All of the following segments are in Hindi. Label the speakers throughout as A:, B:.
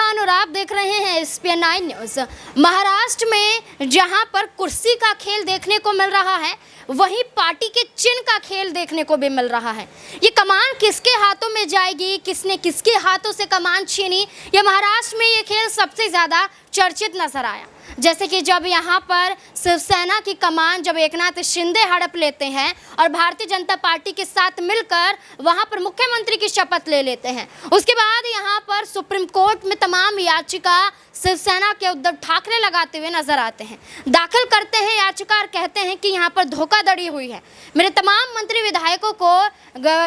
A: नौजवान और आप देख रहे हैं SPN9 न्यूज़। महाराष्ट्र में जहां पर कुर्सी का खेल देखने को मिल रहा है, वहीं पार्टी के चिन्ह का खेल देखने को भी मिल रहा है। ये कमान किसके हाथों में जाएगी, किसने किसके हाथों से कमान छीनी, ये महाराष्ट्र में ये खेल सबसे ज़्यादा चर्चित नजर आया। जैसे कि जब यहाँ पर शिवसेना की कमान जब एकनाथ शिंदे हड़प लेते हैं और भारतीय जनता पार्टी के साथ मिलकर वहाँ पर मुख्यमंत्री की शपथ ले लेते हैं, उसके बाद यहाँ पर सुप्रीम कोर्ट में तमाम याचिका शिवसेना के उद्धव ठाकरे लगाते हुए नजर आते हैं, दाखिल करते हैं याचिका और कहते हैं कि यहाँ पर धोखाधड़ी हुई है। मेरे तमाम मंत्री विधायकों को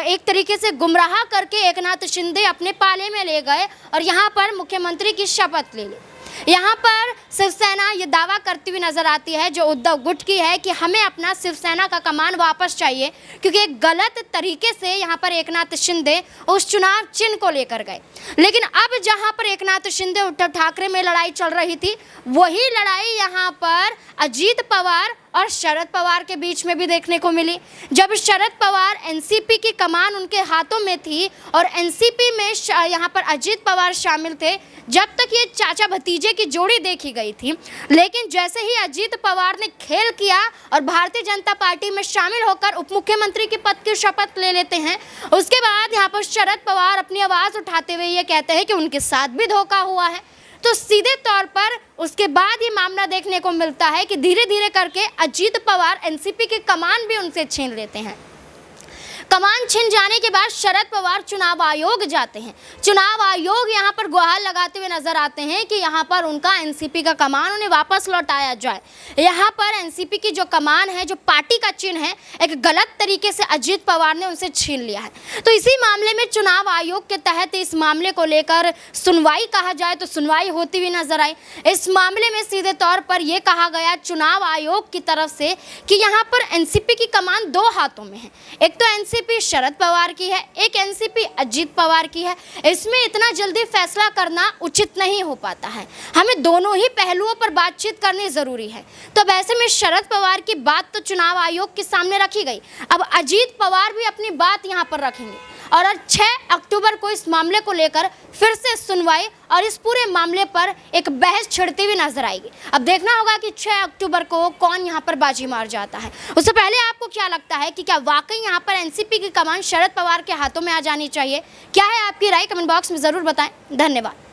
A: एक तरीके से गुमराह करके एकनाथ शिंदे अपने पाले में ले गए और यहाँ पर मुख्यमंत्री की शपथ ले ली। यहाँ पर शिवसेना ये दावा करती हुई नजर आती है जो उद्धव गुट की है कि हमें अपना शिवसेना का कमान वापस चाहिए, क्योंकि एक गलत तरीके से यहाँ पर एकनाथ शिंदे उस चुनाव चिन्ह को लेकर गए। लेकिन अब जहाँ पर एकनाथ शिंदे उद्धव ठाकरे में लड़ाई चल रही थी, वही लड़ाई यहाँ पर अजीत पवार और शरद पवार के बीच में भी देखने को मिली। जब शरद पवार एनसीपी की कमान उनके हाथों में थी और एनसीपी में यहाँ पर अजीत पवार शामिल थे, जब तक ये चाचा भतीजे की जोड़ी देखी गई थी। लेकिन जैसे ही अजीत पवार ने खेल किया और भारतीय जनता पार्टी में शामिल होकर उप मुख्यमंत्री के पद की शपथ ले लेते हैं, उसके बाद यहाँ पर शरद पवार अपनी आवाज़ उठाते हुए ये कहते हैं कि उनके साथ भी धोखा हुआ है। तो सीधे तौर पर उसके बाद ये मामला देखने को मिलता है कि धीरे धीरे करके अजीत पवार एनसीपी की कमान भी उनसे छीन लेते हैं। कमान छिन जाने के बाद शरद पवार चुनाव आयोग जाते हैं। चुनाव आयोग यहाँ पर गुहार लगाते हुए नजर आते हैं कि यहाँ पर उनका एनसीपी का कमान उन्हें वापस लौटाया जाए। यहाँ पर एनसीपी की जो कमान है, जो पार्टी का चिन्ह है, एक गलत तरीके से अजीत पवार ने उनसे छीन लिया है। तो इसी मामले में चुनाव आयोग के तहत इस मामले को लेकर सुनवाई कहा जाए तो सुनवाई होती हुई नजर आई। इस मामले में सीधे तौर पर यह कहा गया चुनाव आयोग की तरफ से कि यहाँ पर एनसीपी की कमान दो हाथों में है। एक तो एनसीपी शरद पवार की है, एक एनसीपी अजीत पवार की है। इसमें इतना जल्दी फैसला करना उचित नहीं हो पाता है, हमें दोनों ही पहलुओं पर बातचीत करनी जरूरी है। तो वैसे में शरद पवार की बात तो चुनाव आयोग के सामने रखी गई, अब अजीत पवार भी अपनी बात यहां पर रखेंगे और 6 अक्टूबर को इस मामले को लेकर फिर से सुनवाई और इस पूरे मामले पर एक बहस छिड़ती हुई नजर आएगी। अब देखना होगा कि 6 अक्टूबर को कौन यहां पर बाजी मार जाता है। उससे पहले आपको क्या लगता है कि क्या वाकई यहां पर एनसीपी की कमान शरद पवार के हाथों में आ जानी चाहिए? क्या है आपकी राय? कमेंट बॉक्स में ज़रूर बताएं। धन्यवाद।